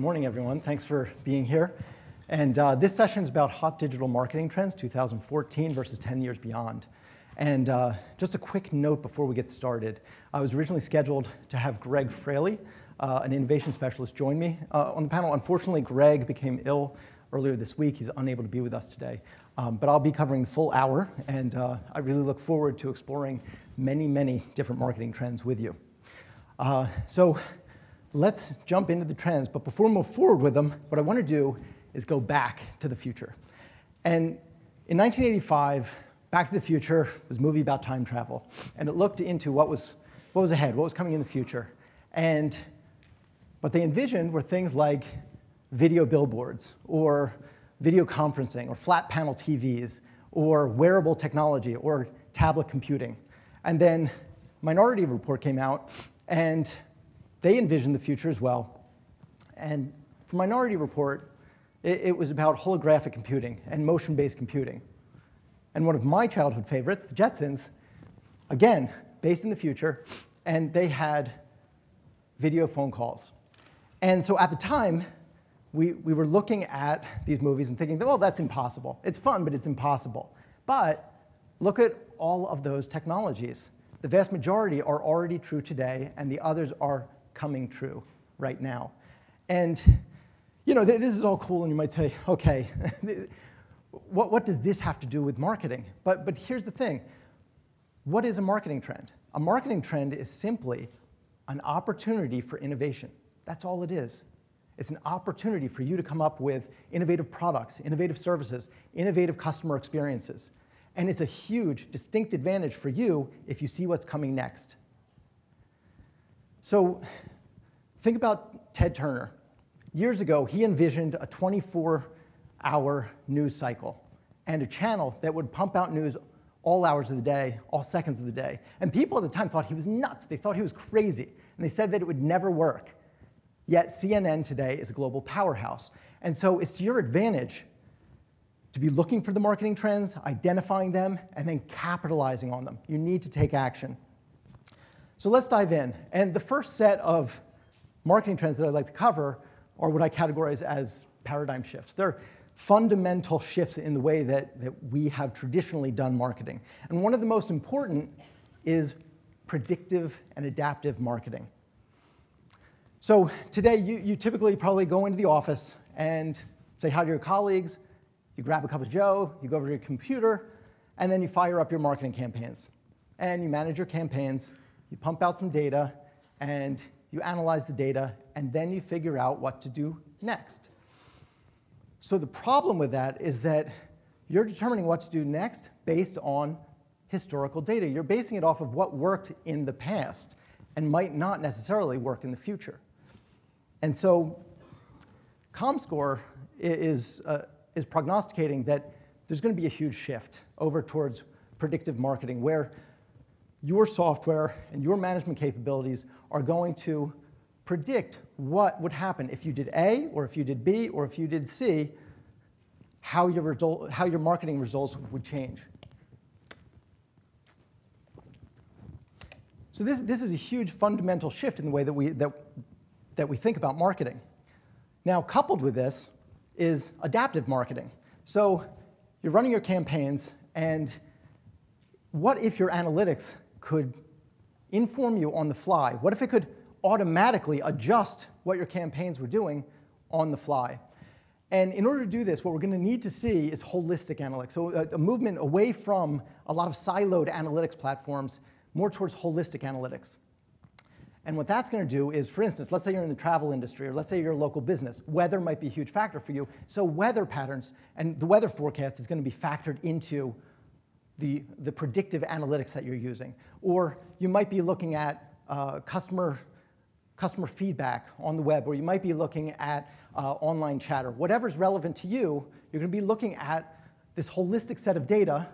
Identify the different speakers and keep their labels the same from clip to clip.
Speaker 1: morning, everyone. Thanks for being here. And this session is about hot digital marketing trends, 2014 versus 10 years beyond. And just a quick note before we get started. I was originally scheduled to have Gregg Fraley, an innovation specialist, join me on the panel. Unfortunately, Gregg became ill earlier this week. He's unable to be with us today. But I'll be covering the full hour, and I really look forward to exploring many, many different marketing trends with you. So let's jump into the trends. But before we move forward with them, what I want to do is go back to the future. And in 1985, Back to the Future was a movie about time travel. And it looked into what was ahead, what was coming in the future. And what they envisioned were things like video billboards, or video conferencing, or flat panel TVs, or wearable technology, or tablet computing. And then Minority Report came out, and they envisioned the future as well. And for Minority Report, it was about holographic computing and motion-based computing. And one of my childhood favorites, the Jetsons, again, based in the future, and they had video phone calls. And so at the time, we were looking at these movies and thinking, well, that's impossible. It's fun, but it's impossible. But look at all of those technologies. The vast majority are already true today, and the others are coming true right now. And you know, this is all cool, and you might say, okay, what does this have to do with marketing? But here's the thing. What is a marketing trend? A marketing trend is simply an opportunity for innovation. That's all it is. It's an opportunity for you to come up with innovative products, innovative services, innovative customer experiences. And it's a huge, distinct advantage for you if you see what's coming next. So think about Ted Turner. Years ago, he envisioned a 24-hour news cycle and a channel that would pump out news all hours of the day, all seconds of the day. And people at the time thought he was nuts. They thought he was crazy. And they said that it would never work. Yet CNN today is a global powerhouse. And so it's to your advantage to be looking for the marketing trends, identifying them, and then capitalizing on them. You need to take action. So let's dive in. And the first set of marketing trends that I'd like to cover are what I categorize as paradigm shifts. They're fundamental shifts in the way that we have traditionally done marketing. And one of the most important is predictive and adaptive marketing. So today, you typically probably go into the office and say hi to your colleagues, you grab a cup of joe, you go over to your computer, and then you fire up your marketing campaigns. And you manage your campaigns, you pump out some data, and you analyze the data, and then you figure out what to do next. So the problem with that is that you're determining what to do next based on historical data. You're basing it off of what worked in the past and might not necessarily work in the future. And so ComScore is prognosticating that there's going to be a huge shift over towards predictive marketing, where your software and your management capabilities are going to predict what would happen if you did A, or if you did B, or if you did C, how your marketing results would change. So this is a huge fundamental shift in the way that we think about marketing. Now, coupled with this is adaptive marketing. So you're running your campaigns, and what if your analytics could inform you on the fly? What if it could automatically adjust what your campaigns were doing on the fly? And in order to do this, what we're going to need to see is holistic analytics. So a movement away from a lot of siloed analytics platforms, more towards holistic analytics. And what that's going to do is, for instance, let's say you're in the travel industry, or let's say you're a local business. Weather might be a huge factor for you. So weather patterns and the weather forecast is going to be factored into the predictive analytics that you're using. Or you might be looking at customer feedback on the web, or you might be looking at online chatter. Whatever's relevant to you, you're going to be looking at this holistic set of data,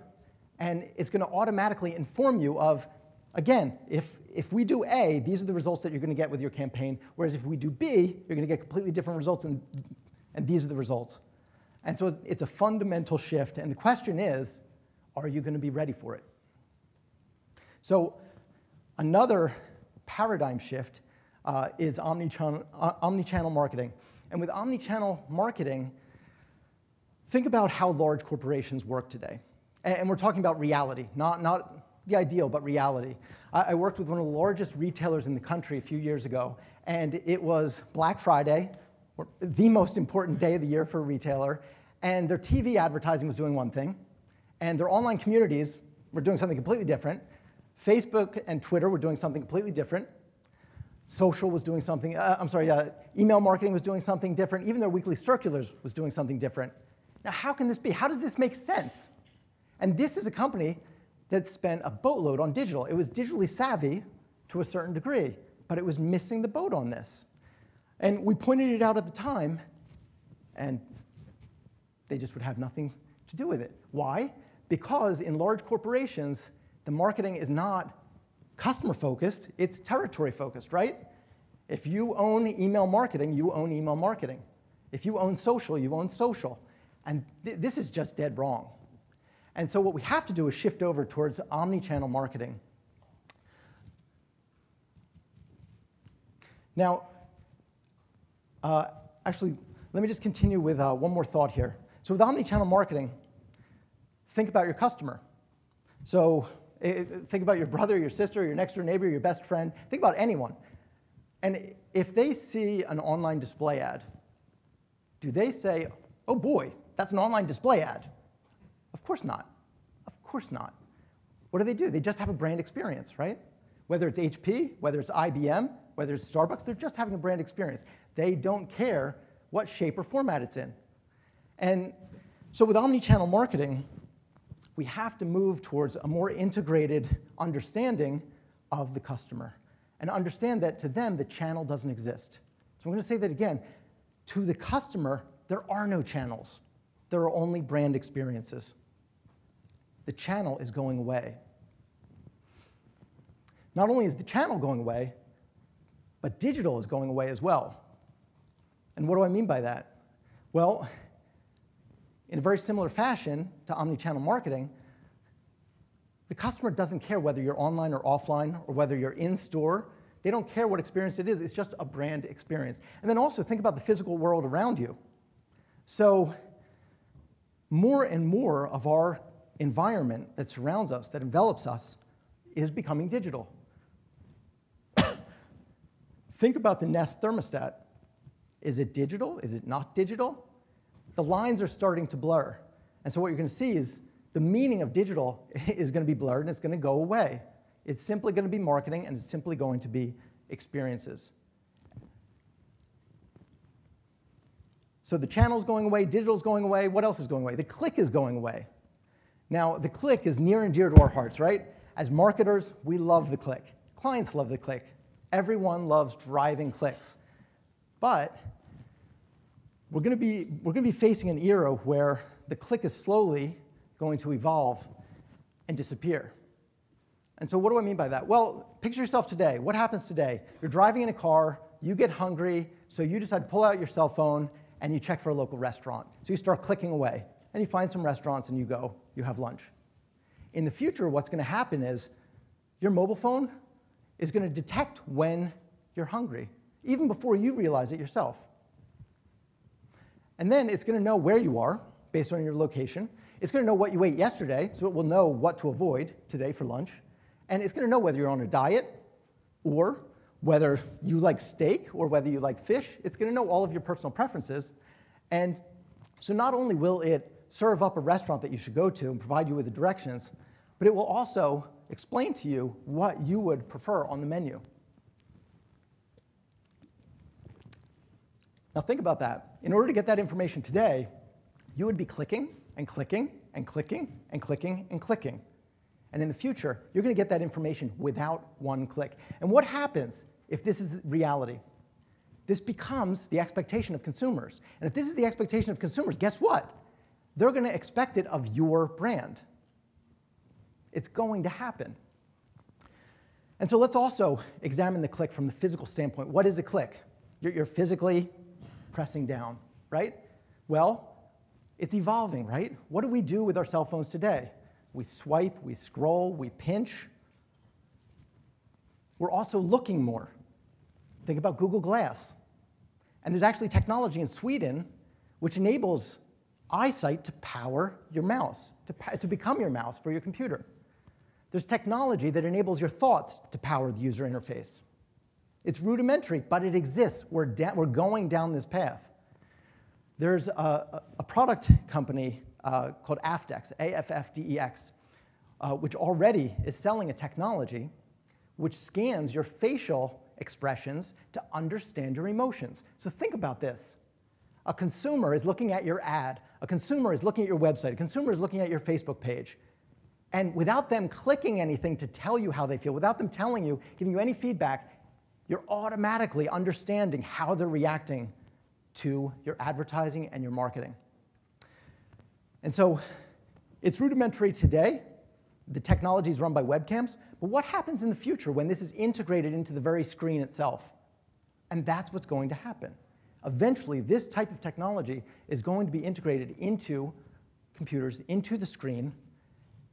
Speaker 1: and it's going to automatically inform you of, again, if we do A, these are the results that you're going to get with your campaign, whereas if we do B, you're going to get completely different results, and these are the results. And so it's a fundamental shift, and the question is, are you going to be ready for it? So another paradigm shift is omnichannel marketing. And with omnichannel marketing, think about how large corporations work today. And we're talking about reality, not the ideal, but reality. I worked with one of the largest retailers in the country a few years ago, and it was Black Friday, the most important day of the year for a retailer, and their TV advertising was doing one thing, and their online communities were doing something completely different. Facebook and Twitter were doing something completely different. Social was doing something, email marketing was doing something different. Even their weekly circulars was doing something different. Now, how can this be? How does this make sense? And this is a company that spent a boatload on digital. It was digitally savvy to a certain degree, but it was missing the boat on this. And we pointed it out at the time, and they just would have nothing to do with it. Why? Because in large corporations, the marketing is not customer-focused, it's territory-focused, right? If you own email marketing, you own email marketing. If you own social, you own social. And this is just dead wrong. And so what we have to do is shift over towards omni-channel marketing. Now, actually, let me just continue with one more thought here. So with omni-channel marketing, think about your customer. So think about your brother, your sister, your next door neighbor, your best friend. Think about anyone. And if they see an online display ad, do they say, oh boy, that's an online display ad? Of course not. Of course not. What do? They just have a brand experience, right? Whether it's HP, whether it's IBM, whether it's Starbucks, they're just having a brand experience. They don't care what shape or format it's in. And so with omni-channel marketing, we have to move towards a more integrated understanding of the customer and understand that to them, the channel doesn't exist. So I'm going to say that again. To the customer, there are no channels. There are only brand experiences. The channel is going away. Not only is the channel going away, but digital is going away as well. And what do I mean by that? Well, in a very similar fashion to omnichannel marketing, the customer doesn't care whether you're online or offline or whether you're in store. They don't care what experience it is. It's just a brand experience. And then also think about the physical world around you. So more and more of our environment that surrounds us, that envelops us, is becoming digital. Think about the Nest thermostat. Is it digital? Is it not digital? The lines are starting to blur. And so what you're going to see is the meaning of digital is going to be blurred and it's going to go away. It's simply going to be marketing and it's simply going to be experiences. So the channel's going away, digital's going away. What else is going away? The click is going away. Now, the click is near and dear to our hearts, right? As marketers, we love the click. Clients love the click. Everyone loves driving clicks. But we're going to be facing an era where the click is slowly going to evolve and disappear. And so what do I mean by that? Well, picture yourself today. What happens today? You're driving in a car, you get hungry, so you decide to pull out your cell phone and you check for a local restaurant. So you start clicking away, and you find some restaurants and you go, you have lunch. In the future, what's going to happen is your mobile phone is going to detect when you're hungry, even before you realize it yourself. And then it's going to know where you are based on your location. It's going to know what you ate yesterday, so it will know what to avoid today for lunch. And it's going to know whether you're on a diet or whether you like steak or whether you like fish. It's going to know all of your personal preferences. And so not only will it serve up a restaurant that you should go to and provide you with the directions, but it will also explain to you what you would prefer on the menu. Now think about that. In order to get that information today, you would be clicking and clicking and clicking and clicking and clicking. And in the future, you're going to get that information without one click. And what happens if this is reality? This becomes the expectation of consumers. And if this is the expectation of consumers, guess what? They're going to expect it of your brand. It's going to happen. And so let's also examine the click from the physical standpoint. What is a click? You're physically pressing down, right? Well, it's evolving, right? What do we do with our cell phones today? We swipe, we scroll, we pinch. We're also looking more. Think about Google Glass. And there's actually technology in Sweden which enables eyesight to power your mouse, to become your mouse for your computer. There's technology that enables your thoughts to power the user interface. It's rudimentary, but it exists. We're going down this path. There's a product company called Affdex, AFFDEX, which already is selling a technology which scans your facial expressions to understand your emotions. So think about this. A consumer is looking at your ad. A consumer is looking at your website. A consumer is looking at your Facebook page. And without them clicking anything to tell you how they feel, without them telling you, giving you any feedback, you're automatically understanding how they're reacting to your advertising and your marketing. And so it's rudimentary today. The technology is run by webcams. But what happens in the future when this is integrated into the very screen itself? And that's what's going to happen. Eventually, this type of technology is going to be integrated into computers, into the screen,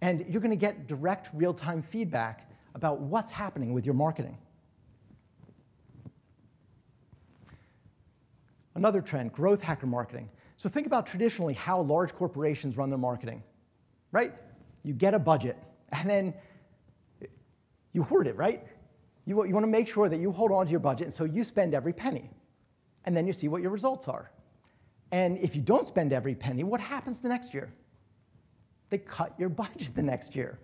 Speaker 1: and you're going to get direct real-time feedback about what's happening with your marketing. Another trend, growth hacker marketing. So think about traditionally how large corporations run their marketing, right? You get a budget, and then you hoard it, right? You want to make sure that you hold on to your budget, and so you spend every penny. And then you see what your results are. And if you don't spend every penny, what happens the next year? They cut your budget the next year.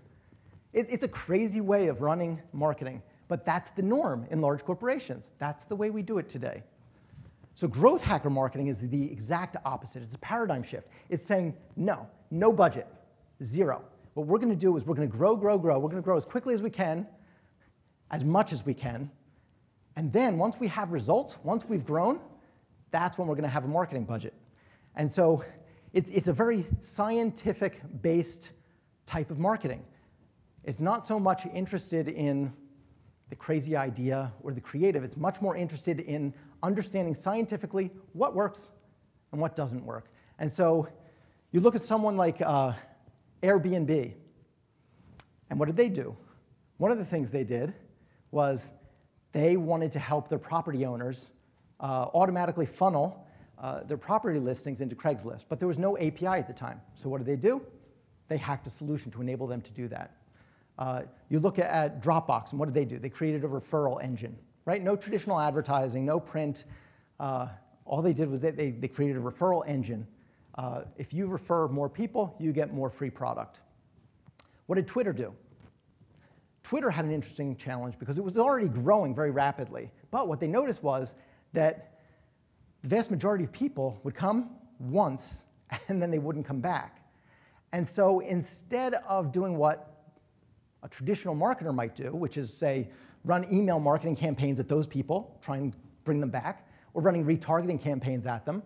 Speaker 1: It's a crazy way of running marketing, but that's the norm in large corporations. That's the way we do it today. So growth hacker marketing is the exact opposite. It's a paradigm shift. It's saying, no budget, zero. What we're going to do is we're going to grow. We're going to grow as quickly as we can, as much as we can. And then once we have results, once we've grown, that's when we're going to have a marketing budget. And so it's a very scientific-based type of marketing. It's not so much interested in the crazy idea or the creative. It's much more interested in understanding scientifically what works and what doesn't work. And so you look at someone like Airbnb, and what did they do? One of the things they did was they wanted to help their property owners automatically funnel their property listings into Craigslist. But there was no API at the time. So what did they do? They hacked a solution to enable them to do that. You look at Dropbox, and what did they do? They created a referral engine, right? No traditional advertising, no print. All they did was they created a referral engine. If you refer more people, you get more free product. What did Twitter do? Twitter had an interesting challenge because it was already growing very rapidly. But what they noticed was that the vast majority of people would come once, and then they wouldn't come back. And so instead of doing what a traditional marketer might do, which is, say, run email marketing campaigns at those people, try and bring them back, or running retargeting campaigns at them,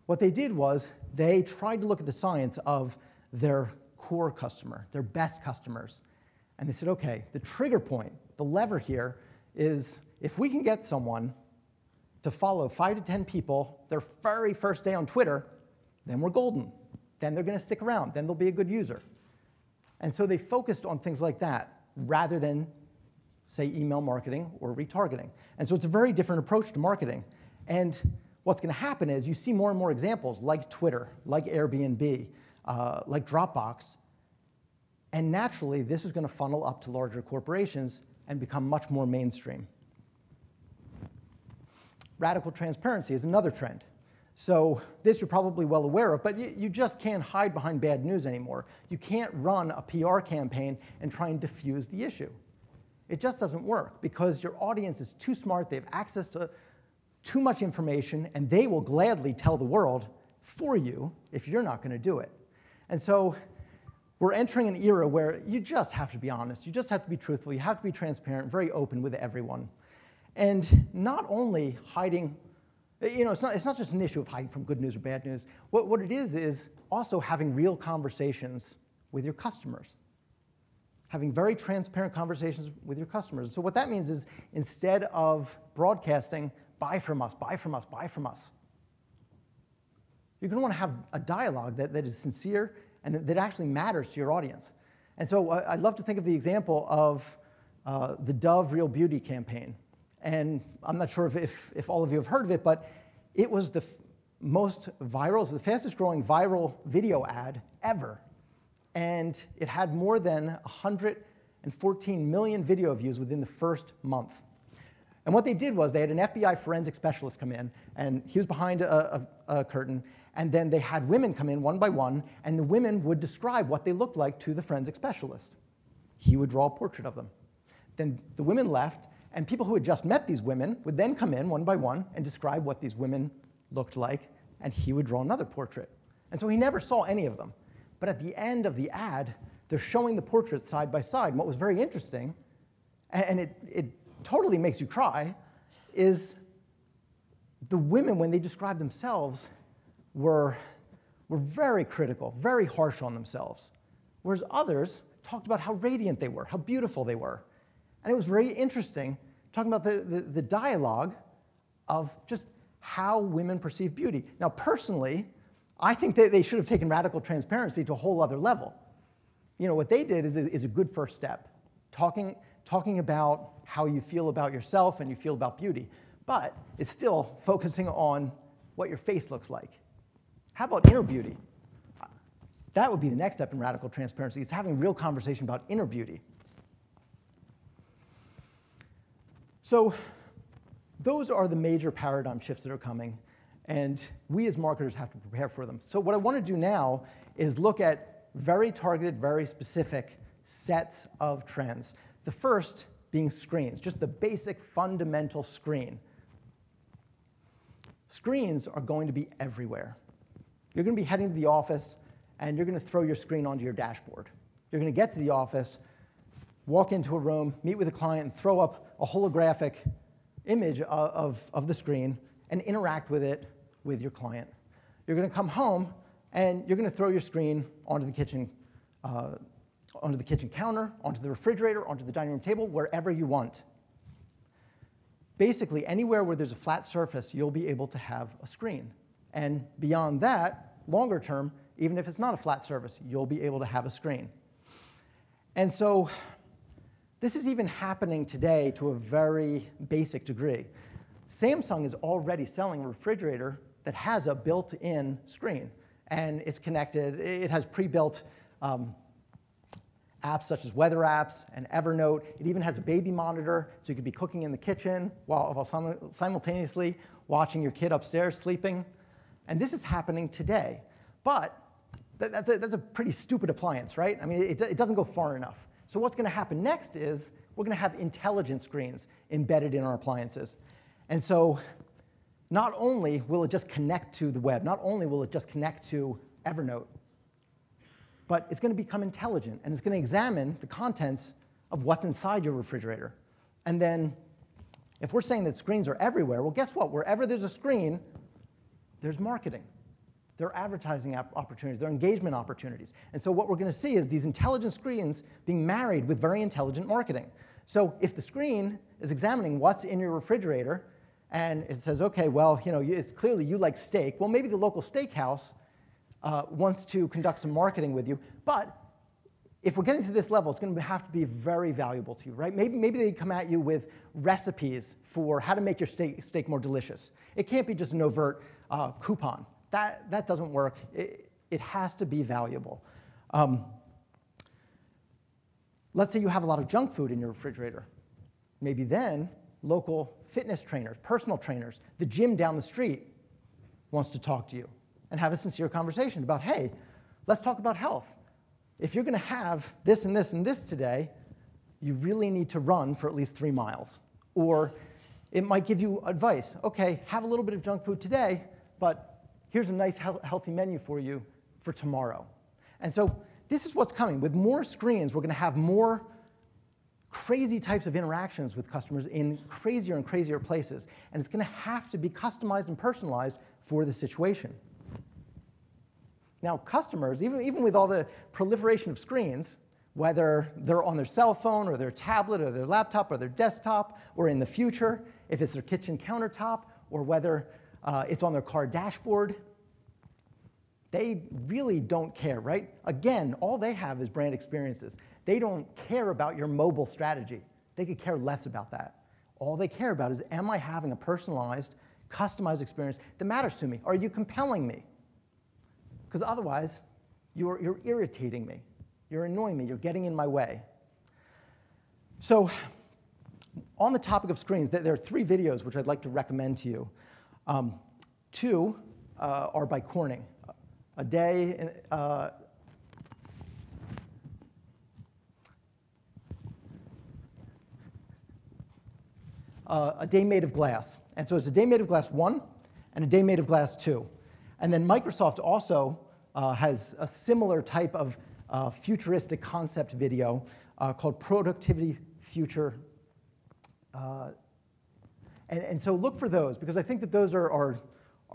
Speaker 1: what they did was they tried to look at the science of their core customer, their best customers. And they said, OK, the trigger point, the lever here is if we can get someone to follow 5 to 10 people their very first day on Twitter, then we're golden. Then they're going to stick around. Then they'll be a good user. And so they focused on things like that rather than, say, email marketing or retargeting. And so it's a very different approach to marketing. And what's going to happen is you see more and more examples like Twitter, like Airbnb, like Dropbox. And naturally, this is going to funnel up to larger corporations and become much more mainstream. Radical transparency is another trend. So this you're probably well aware of, but you just can't hide behind bad news anymore. You can't run a PR campaign and try and diffuse the issue. It just doesn't work because your audience is too smart, they have access to too much information, and they will gladly tell the world for you if you're not going to do it. And so we're entering an era where you just have to be honest, you just have to be truthful, you have to be transparent, very open with everyone. And not only hiding, it's not just an issue of hiding from good news or bad news. What it is also having real conversations with your customers. Having very transparent conversations with your customers. So what that means is instead of broadcasting, buy from us, buy from us, buy from us, you're going to want to have a dialogue that is sincere and that actually matters to your audience. And so I'd love to think of the example of the Dove Real Beauty campaign. And I'm not sure if all of you have heard of it, but it was the most viral, it was the fastest growing viral video ad ever. And it had more than 114 million video views within the first month. And what they did was they had an FBI forensic specialist come in, and he was behind a curtain, and then they had women come in one by one, and the women would describe what they looked like to the forensic specialist. He would draw a portrait of them. Then the women left, and people who had just met these women would then come in one by one and describe what these women looked like, and he would draw another portrait. And so he never saw any of them. But at the end of the ad, they're showing the portraits side by side. And what was very interesting, and it totally makes you cry, is the women, when they described themselves, were very critical, very harsh on themselves, whereas others talked about how radiant they were, how beautiful they were. And it was very interesting talking about the dialogue of just how women perceive beauty. Now, personally, I think that they should have taken radical transparency to a whole other level. You know, what they did is a good first step, talking about how you feel about yourself and you feel about beauty. But it's still focusing on what your face looks like. How about inner beauty? That would be the next step in radical transparency, is having a real conversation about inner beauty. So those are the major paradigm shifts that are coming, and we as marketers have to prepare for them. So what I want to do now is look at very targeted, very specific sets of trends. The first being screens, just the basic fundamental screen. Screens are going to be everywhere. You're going to be heading to the office, and you're going to throw your screen onto your dashboard. You're going to get to the office, walk into a room, meet with a client, and throw up a holographic image of the screen and interact with it with your client. You're going to come home, and you're going to throw your screen onto the kitchen counter, onto the refrigerator, onto the dining room table, wherever you want. Basically, anywhere where there's a flat surface, you'll be able to have a screen. And beyond that, longer term, even if it's not a flat surface, you'll be able to have a screen. And so this is even happening today to a very basic degree. Samsung is already selling a refrigerator that has a built-in screen. And it's connected. It has pre-built apps such as weather apps and Evernote. It even has a baby monitor, so you could be cooking in the kitchen while simultaneously watching your kid upstairs sleeping. And this is happening today. But that's a pretty stupid appliance, right? I mean, it doesn't go far enough. So what's going to happen next is we're going to have intelligent screens embedded in our appliances. And so not only will it just connect to the web, not only will it just connect to Evernote, but it's going to become intelligent, and it's going to examine the contents of what's inside your refrigerator. And then if we're saying that screens are everywhere, well, guess what? Wherever there's a screen, there's marketing. There are advertising opportunities. There are engagement opportunities. And so what we're going to see is these intelligent screens being married with very intelligent marketing. So if the screen is examining what's in your refrigerator, and it says, OK, well, you know, it's clearly you like steak. Well, maybe the local steakhouse wants to conduct some marketing with you. But if we're getting to this level, it's going to have to be very valuable to you, right? Maybe they come at you with recipes for how to make your steak more delicious. It can't be just an overt coupon. That doesn't work. It has to be valuable. Let's say you have a lot of junk food in your refrigerator. Maybe then local fitness trainers, personal trainers, the gym down the street wants to talk to you and have a sincere conversation about, hey, let's talk about health. If you're going to have this and this and this today, you really need to run for at least 3 miles. Or it might give you advice. OK, have a little bit of junk food today, but here's a nice healthy menu for you for tomorrow. And so this is what's coming. With more screens, we're going to have more crazy types of interactions with customers in crazier and crazier places. And it's going to have to be customized and personalized for the situation. Now, customers, even with all the proliferation of screens, whether they're on their cell phone or their tablet or their laptop or their desktop, or in the future, if it's their kitchen countertop, or whether it's on their car dashboard, they really don't care, right? Again, all they have is brand experiences. They don't care about your mobile strategy. They could care less about that. All they care about is, am I having a personalized customized experience that matters to me? Are you compelling me? Because otherwise, you're irritating me. You're annoying me. You're getting in my way. So on the topic of screens, there are 3 videos which I'd like to recommend to you. 2 are by Corning. A day made of glass. And so it's a day made of glass 1 and a day made of glass 2. And then Microsoft also has a similar type of futuristic concept video called Productivity Future. And so look for those, because I think that those are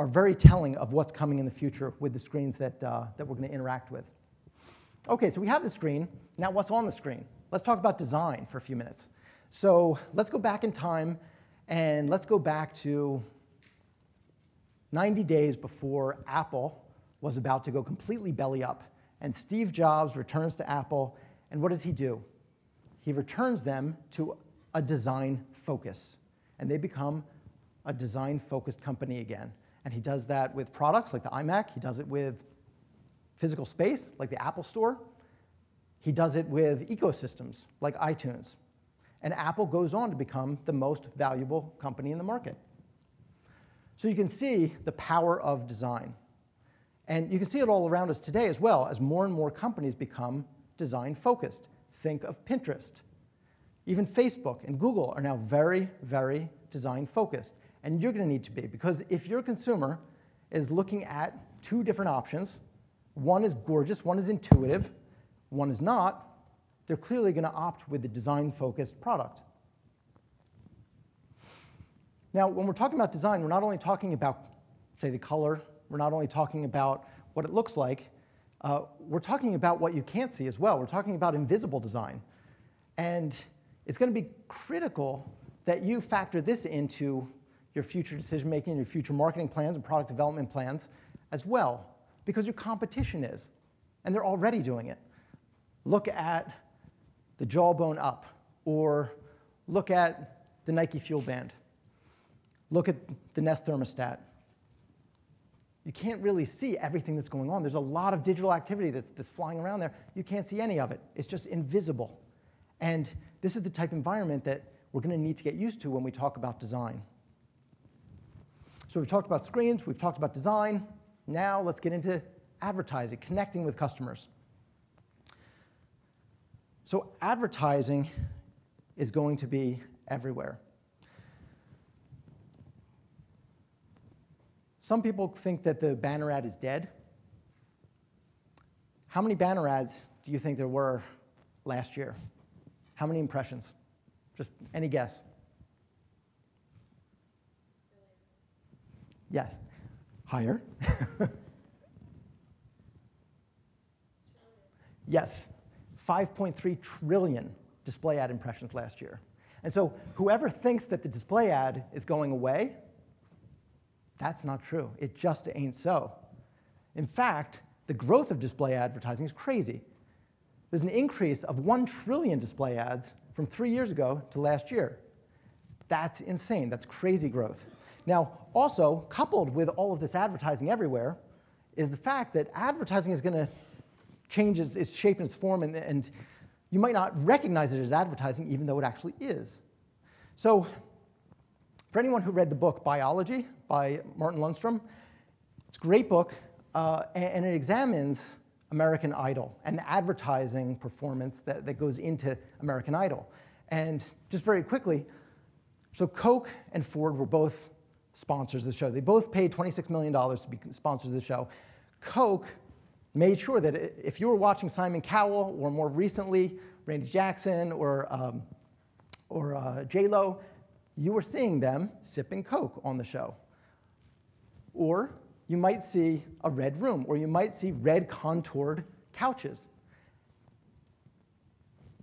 Speaker 1: very telling of what's coming in the future with the screens that we're going to interact with. OK, so we have the screen. Now what's on the screen? Let's talk about design for a few minutes. So let's go back in time, and let's go back to 90 days before Apple was about to go completely belly up. And Steve Jobs returns to Apple, and what does he do? He returns them to a design focus, and they become a design-focused company again. And he does that with products like the iMac. He does it with physical space like the Apple Store. He does it with ecosystems like iTunes. And Apple goes on to become the most valuable company in the market. So you can see the power of design. And you can see it all around us today as well, as more and more companies become design-focused. Think of Pinterest. Even Facebook and Google are now very, very design-focused. And you're going to need to be, because if your consumer is looking at 2 different options, one is gorgeous, one is intuitive, one is not, they're clearly going to opt with the design-focused product. Now, when we're talking about design, we're not only talking about, say, the color. We're not only talking about what it looks like. We're talking about what you can't see as well. We're talking about invisible design. And it's going to be critical that you factor this into your future decision-making, your future marketing plans and product development plans as well, because your competition is. And they're already doing it. Look at the Jawbone Up, or look at the Nike Fuel Band. Look at the Nest thermostat. You can't really see everything that's going on. There's a lot of digital activity that's flying around there. You can't see any of it. It's just invisible. And this is the type of environment that we're going to need to get used to when we talk about design. So we've talked about screens. We've talked about design. Now let's get into advertising, connecting with customers. So advertising is going to be everywhere. Some people think that the banner ad is dead. How many banner ads do you think there were last year? How many impressions? Just any guess. Yes. Higher. Yes. 5.3 trillion display ad impressions last year. And so whoever thinks that the display ad is going away, that's not true. It just ain't so. In fact, the growth of display advertising is crazy. There's an increase of 1 trillion display ads from 3 years ago to last year. That's insane. That's crazy growth. Now, also, coupled with all of this advertising everywhere, is the fact that advertising is going to change its shape and its form, and you might not recognize it as advertising, even though it actually is. So for anyone who read the book Biology by Martin Lundstrom, it's a great book, and it examines American Idol and the advertising performance that goes into American Idol. And just very quickly, so Coke and Ford were both sponsors of the show. They both paid $26 million to be sponsors of the show. Coke made sure that if you were watching Simon Cowell, or more recently, Randy Jackson, or J-Lo, you were seeing them sipping Coke on the show. Or you might see a red room, or you might see red contoured couches.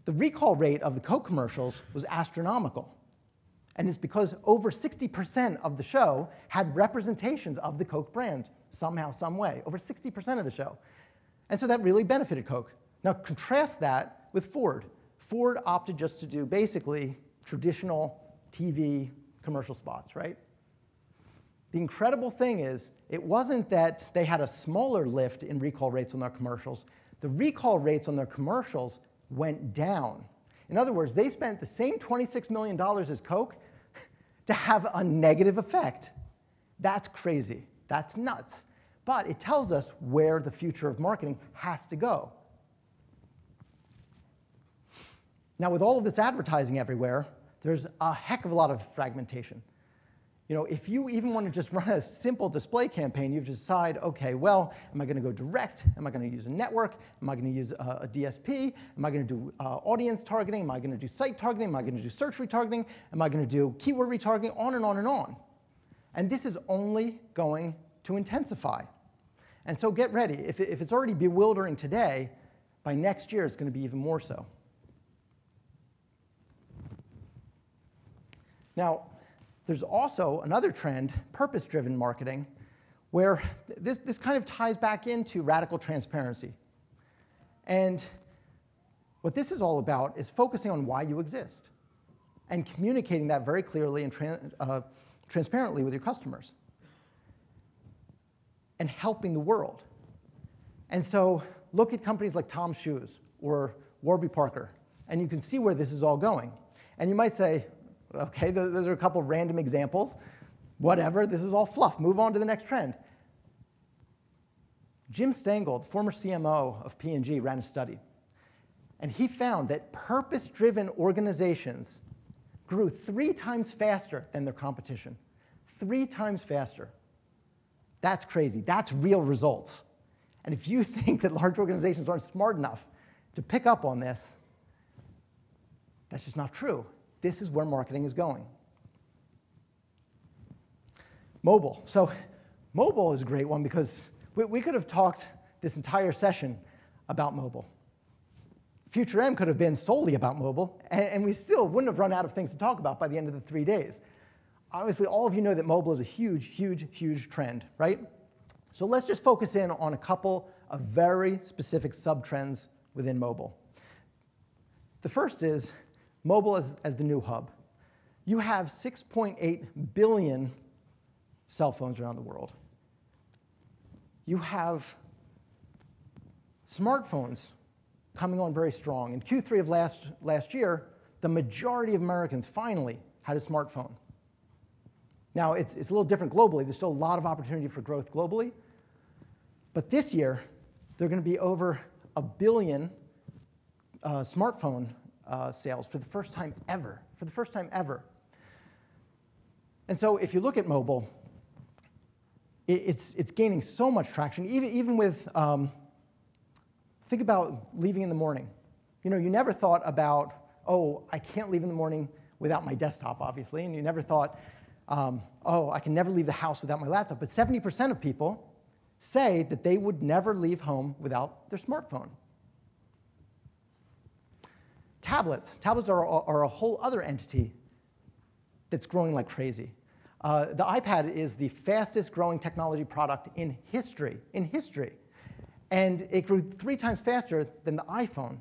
Speaker 1: The recall rate of the Coke commercials was astronomical. And it's because over 60% of the show had representations of the Coke brand, somehow, some way, over 60% of the show. And so that really benefited Coke. Now contrast that with Ford. Ford opted just to do basically traditional TV commercial spots, right? The incredible thing is, it wasn't that they had a smaller lift in recall rates on their commercials. The recall rates on their commercials went down. In other words, they spent the same $26 million as Coke to have a negative effect. That's crazy. That's nuts. But it tells us where the future of marketing has to go. Now, with all of this advertising everywhere, there's a heck of a lot of fragmentation. You know, if you even want to just run a simple display campaign, you decide, okay, well, am I going to go direct? Am I going to use a network? Am I going to use a DSP? Am I going to do audience targeting? Am I going to do site targeting? Am I going to do search retargeting? Am I going to do keyword retargeting? On and on and on. And this is only going to intensify. And so get ready. If it's already bewildering today, by next year it's going to be even more so. Now, there's also another trend, purpose-driven marketing, where this kind of ties back into radical transparency. And what this is all about is focusing on why you exist and communicating that very clearly and transparently with your customers and helping the world. And so look at companies like Tom's Shoes or Warby Parker, and you can see where this is all going. And you might say, okay, those are a couple of random examples. Whatever, this is all fluff. Move on to the next trend. Jim Stengel, the former CMO of P&G, ran a study. And he found that purpose-driven organizations grew 3 times faster than their competition. 3 times faster. That's crazy. That's real results. And if you think that large organizations aren't smart enough to pick up on this, that's just not true. This is where marketing is going. Mobile. So mobile is a great one because we could have talked this entire session about mobile. FutureM could have been solely about mobile, and we still wouldn't have run out of things to talk about by the end of the 3 days. Obviously, all of you know that mobile is a huge, huge, huge trend, right? So let's just focus in on a couple of very specific sub-trends within mobile. The first is mobile as the new hub. You have 6.8 billion cell phones around the world. You have smartphones coming on very strong. In Q3 of last year, the majority of Americans finally had a smartphone. Now, it's a little different globally. There's still a lot of opportunity for growth globally. But this year, there are going to be over 1 billion smartphone sales for the first time ever. For the first time ever. And so if you look at mobile, it's gaining so much traction, even with, think about leaving in the morning. You know, you never thought about, oh, I can't leave in the morning without my desktop, obviously, and you never thought, oh, I can never leave the house without my laptop. But 70% of people say that they would never leave home without their smartphone. Tablets. Tablets are a whole other entity that's growing like crazy. The iPad is the fastest growing technology product in history. And it grew 3 times faster than the iPhone.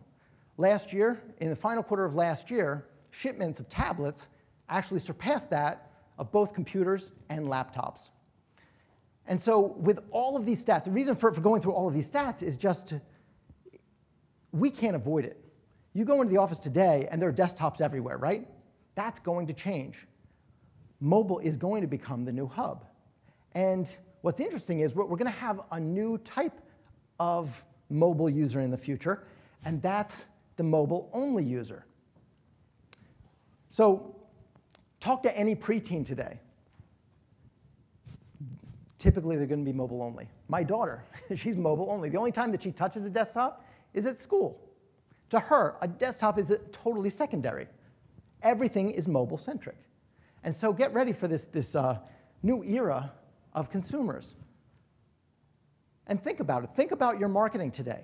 Speaker 1: Last year, in the final quarter of last year, shipments of tablets actually surpassed that of both computers and laptops. And so with all of these stats, the reason for going through all of these stats is just we can't avoid it. You go into the office today, and there are desktops everywhere, right? That's going to change. Mobile is going to become the new hub. And what's interesting is we're going to have a new type of mobile user in the future, and that's the mobile-only user. So talk to any preteen today. Typically, they're going to be mobile-only. My daughter, she's mobile-only. The only time that she touches a desktop is at school. To her, a desktop is totally secondary. Everything is mobile-centric. And so get ready for this new era of consumers. And think about it. Think about your marketing today.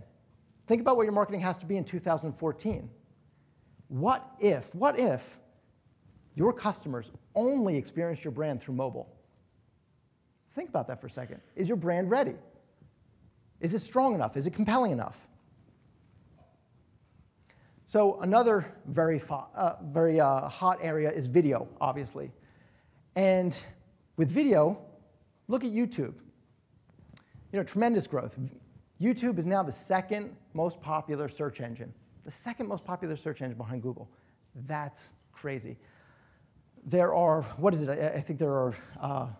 Speaker 1: Think about what your marketing has to be in 2014. What if your customers only experience your brand through mobile? Think about that for a second. Is your brand ready? Is it strong enough? Is it compelling enough? So another very hot area is video, obviously. And with video, Look at YouTube. Tremendous growth. YouTube is now the second most popular search engine. The second most popular search engine behind Google. That's crazy. There are, what is it? I think there are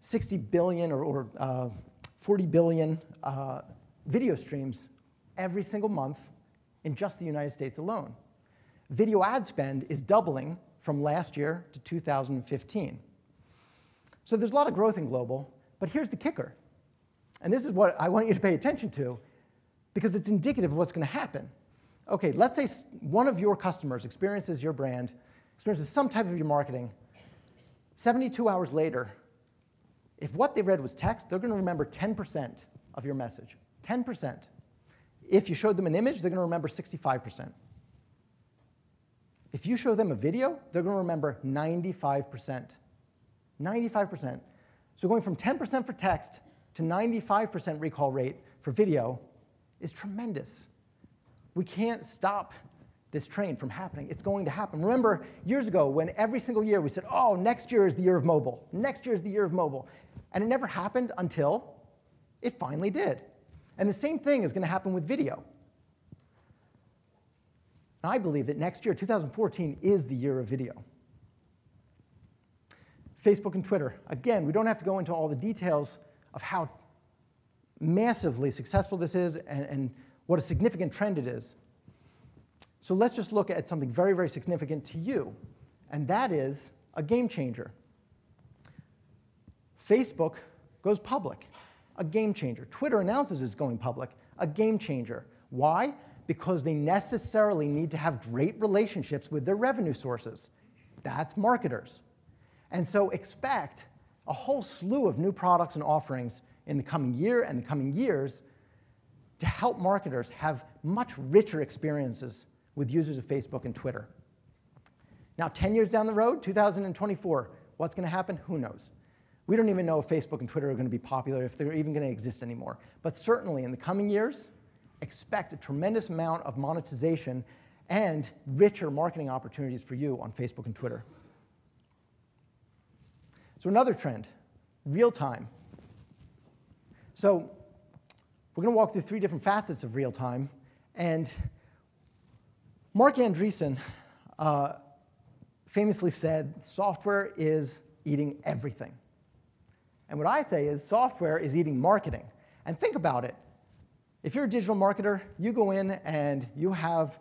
Speaker 1: 60 billion or 40 billion video streams every single month in just the United States alone. Video ad spend is doubling from last year to 2015. So there's a lot of growth in global, but here's the kicker. And this is what I want you to pay attention to, because it's indicative of what's going to happen. OK, let's say one of your customers experiences your brand, experiences some type of your marketing. 72 hours later, if what they read was text, they're going to remember 10% of your message. 10%. If you showed them an image, they're going to remember 65%. If you show them a video, they're going to remember 95%. 95%. So going from 10% for text to 95% recall rate for video is tremendous. We can't stop this train from happening. It's going to happen. Remember, years ago, when every single year we said, oh, next year is the year of mobile. Next year is the year of mobile. And it never happened until it finally did. And the same thing is going to happen with video. I believe that next year, 2014, is the year of video. Facebook and Twitter. Again, we don't have to go into all the details of how massively successful this is and what a significant trend it is. So let's just look at something very, very significant to you, and that is a game changer. Facebook goes public, a game changer. Twitter announces it's going public, a game changer. Why? Because they necessarily need to have great relationships with their revenue sources. That's marketers. And so expect a whole slew of new products and offerings in the coming year and the coming years to help marketers have much richer experiences with users of Facebook and Twitter. Now, 10 years down the road, 2024, what's going to happen? Who knows? We don't even know if Facebook and Twitter are going to be popular, if they're even going to exist anymore. But certainly, in the coming years, expect a tremendous amount of monetization and richer marketing opportunities for you on Facebook and Twitter. So another trend, real-time. So we're going to walk through 3 different facets of real-time. And Mark Andreessen famously said, software is eating everything. And what I say is software is eating marketing. And think about it. If you're a digital marketer, you go in and you have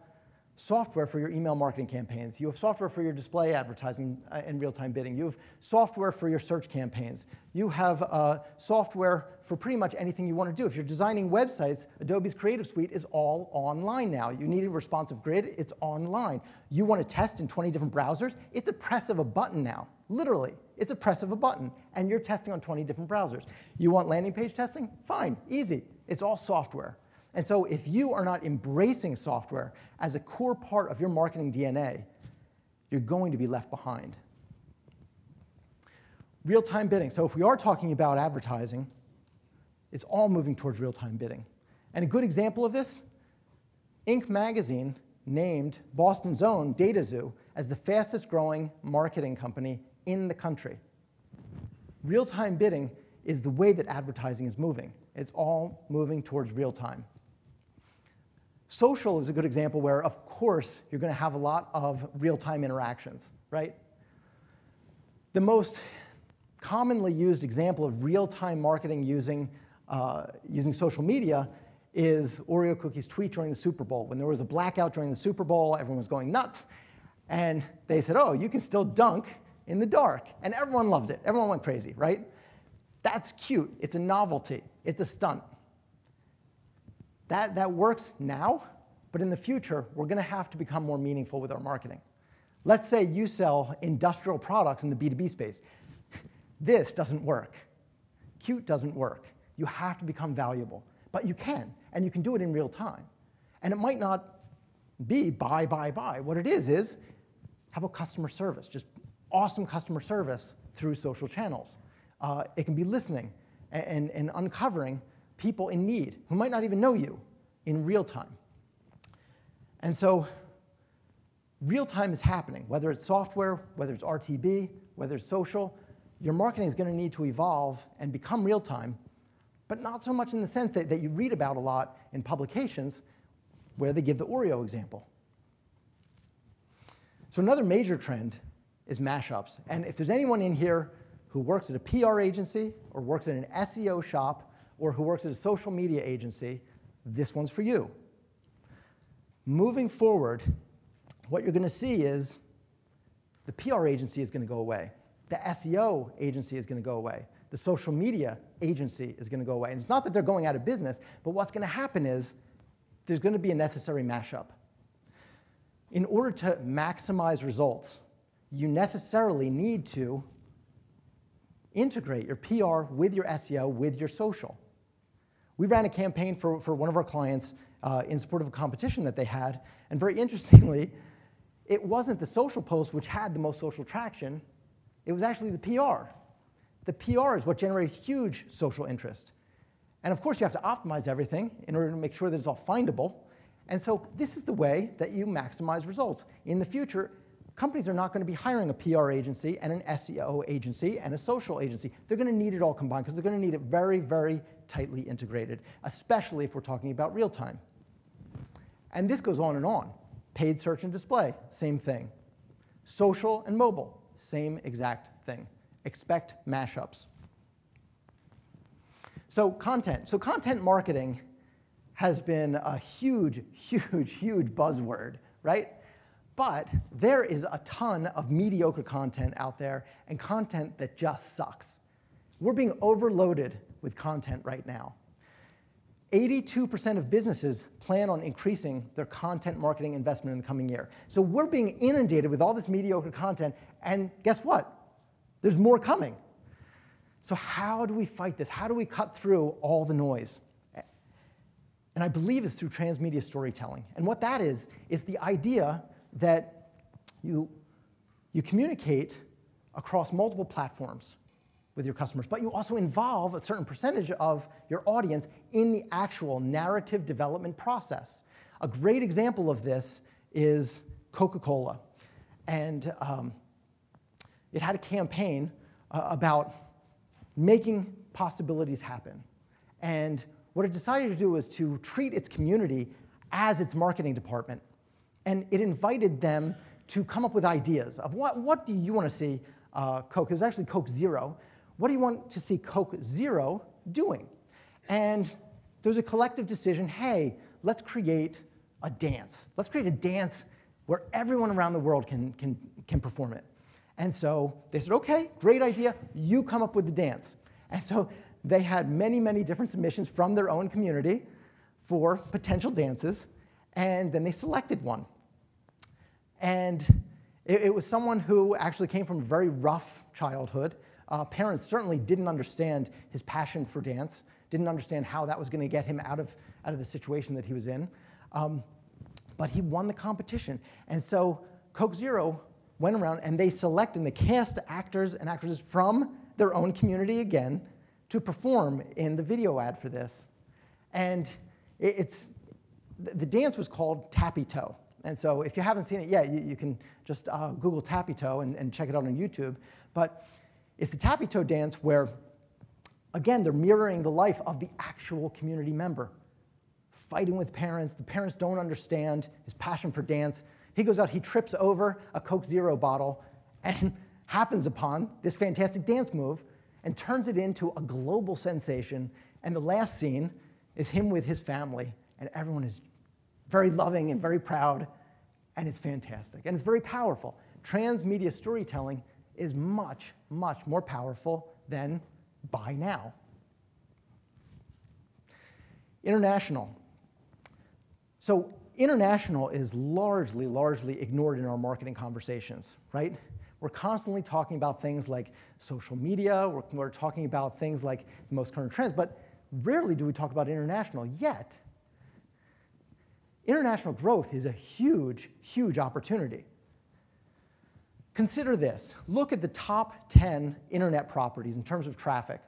Speaker 1: software for your email marketing campaigns. You have software for your display advertising and real-time bidding. You have software for your search campaigns. You have software for pretty much anything you want to do. If you're designing websites, Adobe's Creative Suite is all online now. You need a responsive grid, it's online. You want to test in 20 different browsers, it's a press of a button now. Literally, it's a press of a button, and you're testing on 20 different browsers. You want landing page testing? Fine, easy. It's all software. And so if you are not embracing software as a core part of your marketing DNA, you're going to be left behind. Real-time bidding. So if we are talking about advertising, it's all moving towards real-time bidding. And a good example of this, Inc. magazine named Boston's own DataZoo as the fastest growing marketing company in the country. Real-time bidding is the way that advertising is moving. It's all moving towards real-time. Social is a good example where, of course, you're going to have a lot of real-time interactions, right? The most commonly used example of real-time marketing using social media is Oreo Cookie's tweet during the Super Bowl. When there was a blackout during the Super Bowl, everyone was going nuts. And they said, oh, you can still dunk in the dark. And everyone loved it. Everyone went crazy, right? That's cute. It's a novelty. It's a stunt. That works now, but in the future, we're going to have to become more meaningful with our marketing. Let's say you sell industrial products in the B2B space. This doesn't work. Cute doesn't work. You have to become valuable. But you can, and you can do it in real time. And it might not be buy, buy, buy. What it is how about customer service? Just awesome customer service through social channels. It can be listening and uncovering people in need who might not even know you in real time. And so real time is happening, whether it's software, whether it's RTB, whether it's social. your marketing is going to need to evolve and become real-time, but not so much in the sense that you read about a lot in publications where they give the Oreo example. So another major trend is mashups. And if there's anyone in here who works at a PR agency or works at an SEO shop or who works at a social media agency, this one's for you. Moving forward, what you're going to see is the PR agency is going to go away. The SEO agency is going to go away. The social media agency is going to go away. And it's not that they're going out of business, but what's going to happen is there's going to be a necessary mashup. In order to maximize results, you necessarily need to integrate your PR with your SEO, with your social. We ran a campaign for one of our clients in support of a competition that they had, and very interestingly, it wasn't the social post which had the most social traction, it was actually the PR. The PR is what generated huge social interest. And of course, you have to optimize everything in order to make sure that it's all findable. And so this is the way that you maximize results. In the future, companies are not going to be hiring a PR agency and an SEO agency and a social agency. They're going to need it all combined because they're going to need it very, very tightly integrated, especially if we're talking about real time. And this goes on and on. Paid search and display, same thing. Social and mobile, same exact thing. Expect mashups. So content. So content marketing has been a huge, huge, huge buzzword, right? But there is a ton of mediocre content out there and content that just sucks. We're being overloaded with content right now. 82% of businesses plan on increasing their content marketing investment in the coming year. So we're being inundated with all this mediocre content, and guess what? There's more coming. So how do we fight this? How do we cut through all the noise? And I believe it's through transmedia storytelling. And what that is the idea that you communicate across multiple platforms with your customers, but you also involve a certain percentage of your audience in the actual narrative development process. A great example of this is Coca-Cola. And it had a campaign about making possibilities happen. And what it decided to do was to treat its community as its marketing department. And it invited them to come up with ideas of what do you want to see Coke? It was actually Coke Zero. What do you want to see Coke Zero doing? And there was a collective decision, hey, let's create a dance. Let's create a dance where everyone around the world can perform it. And so they said, okay, great idea, you come up with the dance. And so they had many, many different submissions from their own community for potential dances, and then they selected one. And it was someone who actually came from a very rough childhood. Parents certainly didn't understand his passion for dance, didn't understand how that was going to get him out of the situation that he was in. But he won the competition. And so Coke Zero went around and they selected and they cast actors and actresses from their own community again to perform in the video ad for this. And the dance was called Tappy Toe. And so if you haven't seen it yet, you can just Google Tappy Toe and check it out on YouTube. But it's the Tappy Toe dance where, again, they're mirroring the life of the actual community member. Fighting with parents, the parents don't understand his passion for dance. He goes out, he trips over a Coke Zero bottle and happens upon this fantastic dance move and turns it into a global sensation. And the last scene is him with his family, and everyone is very loving and very proud, and it's fantastic. And it's very powerful. Transmedia storytelling is much, much more powerful than buy now. International. So international is largely ignored in our marketing conversations, right? We're constantly talking about things like social media, we're talking about things like the most current trends, but rarely do we talk about international, yet international growth is a huge, huge opportunity. Consider this. Look at the top 10 internet properties in terms of traffic.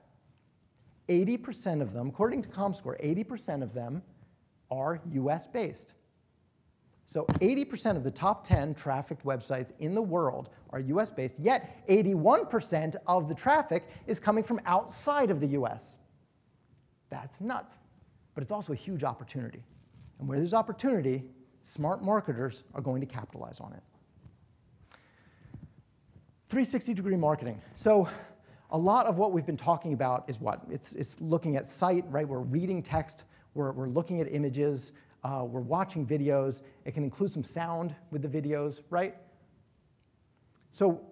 Speaker 1: 80% of them, according to ComScore, 80% of them are US-based. So 80% of the top 10 trafficked websites in the world are US-based, yet 81% of the traffic is coming from outside of the US. That's nuts. But it's also a huge opportunity. And where there's opportunity, smart marketers are going to capitalize on it. 360-degree marketing. So a lot of what we've been talking about is what? It's looking at sight, right? We're reading text. We're looking at images. We're watching videos. It can include some sound with the videos, right? So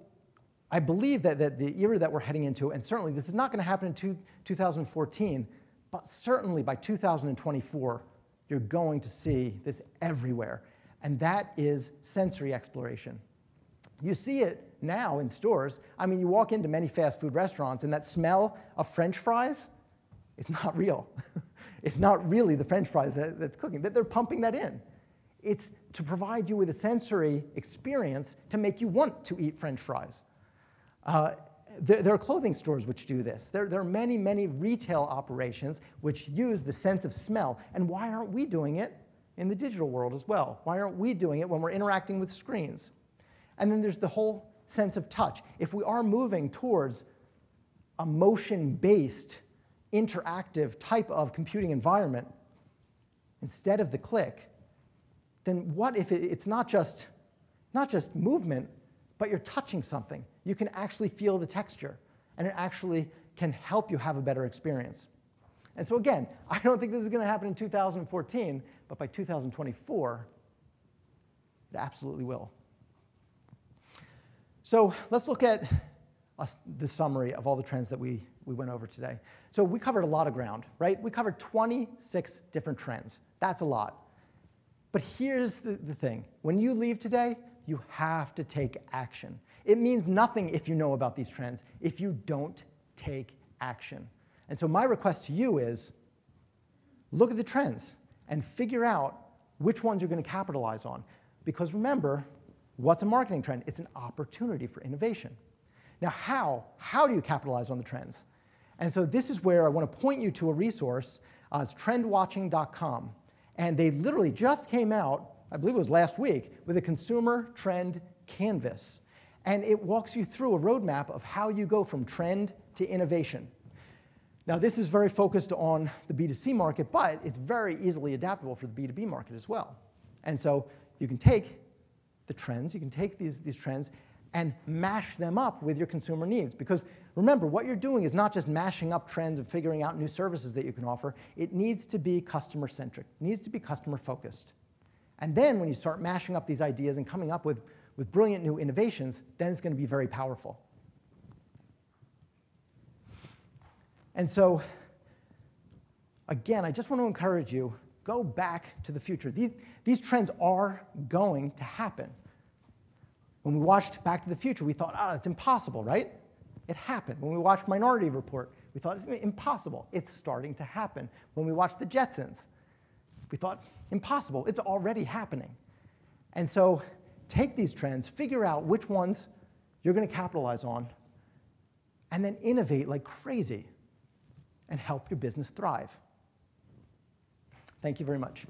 Speaker 1: I believe that the era that we're heading into, and certainly this is not going to happen in 2014, but certainly by 2024, you're going to see this everywhere. And that is sensory exploration. You see it now in stores. I mean, you walk into many fast food restaurants, and that smell of French fries, it's not real. It's not really the French fries that's cooking. They're pumping that in. It's to provide you with a sensory experience to make you want to eat French fries. There are clothing stores which do this. There are many, many retail operations which use the sense of smell. And why aren't we doing it in the digital world as well? Why aren't we doing it when we're interacting with screens? And then there's the whole sense of touch. If we are moving towards a motion-based, interactive type of computing environment, instead of the click, then what if it's not just movement, but you're touching something? You can actually feel the texture, and it actually can help you have a better experience. And so again, I don't think this is going to happen in 2014, but by 2024, it absolutely will. So let's look at the summary of all the trends that we went over today. So we covered a lot of ground, right? We covered 26 different trends. That's a lot. But here's the thing. When you leave today, you have to take action. It means nothing if you know about these trends if you don't take action. And so my request to you is look at the trends and figure out which ones you're going to capitalize on. Because remember, what's a marketing trend? It's an opportunity for innovation. Now, how do you capitalize on the trends? And so this is where I want to point you to a resource. It's trendwatching.com. And they literally just came out, I believe it was last week, with a consumer trend canvas. And it walks you through a roadmap of how you go from trend to innovation. Now, this is very focused on the B2C market, but it's very easily adaptable for the B2B market as well. And so you can take the trends, you can take these trends and mash them up with your consumer needs. Because remember, what you're doing is not just mashing up trends and figuring out new services that you can offer. It needs to be customer-centric. It needs to be customer-focused. And then when you start mashing up these ideas and coming up with brilliant new innovations, then it's going to be very powerful. And so, again, I just want to encourage you, go back to the future. These trends are going to happen. When we watched Back to the Future, we thought, it's impossible, right? It happened. When we watched Minority Report, we thought, it's impossible. It's starting to happen. When we watched The Jetsons, we thought, impossible. It's already happening. And so take these trends, figure out which ones you're going to capitalize on, and then innovate like crazy and help your business thrive. Thank you very much.